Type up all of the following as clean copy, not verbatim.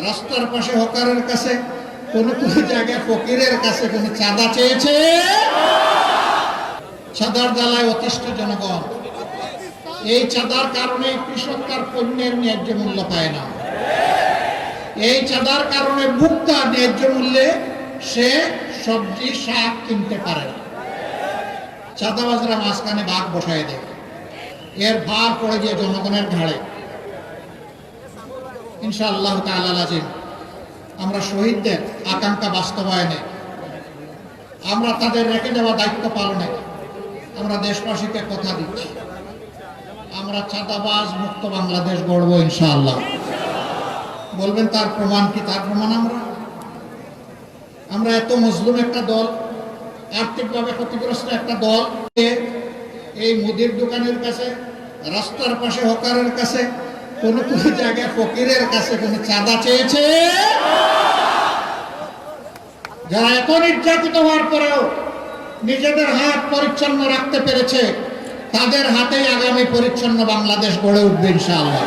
রাস্তার পাশে হকারের কাছে, কোন কোন জায়গায় ফকিরের কাছে কোন চাঁদা চেয়েছে। চাঁদার জ্বালায় অতিষ্ঠ জনগণ। এই চাঁদার কারণে কৃষক তার পণ্যের ন্যায্য মূল্য পায় না। এই চাঁদার কারণে ভোক্তা ন্যায্য মূল্যে সে সবজি শাক কিনতে পারে না। চাঁদাবাজরা মাঝখানে ভাগ বসায় দেয়, এর ভার পড়ে গিয়ে জনগণের ঘাড়ে। ইনশাআল্লাহ তাআলা লাজিম আমরা শহীদদের আকাঙ্ক্ষা বাস্তবায়নে, আমরা তাদের রেখে যাওয়া দায়িত্ব পালনে আমরা দেশবাসীকে কথা দিচ্ছি, আমরা চাঁদাবাজ মুক্ত বাংলাদেশ গড়ব ইনশাআল্লাহ। বলবেন তার প্রমাণ কি? তার প্রমাণ আমরা এত মজলুম একটা দল, আর্থিকভাবে ক্ষতিগ্রস্ত একটা দল, এই মুদির দোকানের কাছে, রাস্তার পাশে হকারের কাছে, কোন কোন জায়গায় ফকিরের কাছে কোন চাঁদা চেয়েছে। যারা এত নির্যাতিত হওয়ার পরেও নিজেদের হাত পরিচ্ছন্ন রাখতে পেরেছে, তাদের হাতেই আগামী পরিচ্ছন্ন বাংলাদেশ গড়ে উঠবে ইনশাআল্লাহ।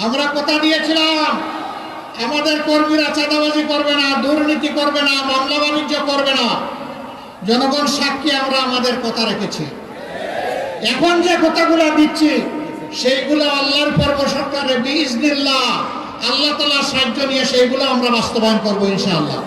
আমরা কথা দিয়েছিলাম আমাদের কর্মীরা চাঁদাবাজি করবে না, দুর্নীতি করবে না, মামলা বাণিজ্য করবে না। জনগণ সাক্ষী, আমরা আমাদের কথা রেখেছি। এখন যে কথাগুলো দিচ্ছি সেইগুলো আল্লাহর পর সরকারে বিইজনিল্লাহ, আল্লাহ তাআলার সাহায্য নিয়ে সেইগুলো আমরা বাস্তবায়ন করবো ইনশাআল্লাহ।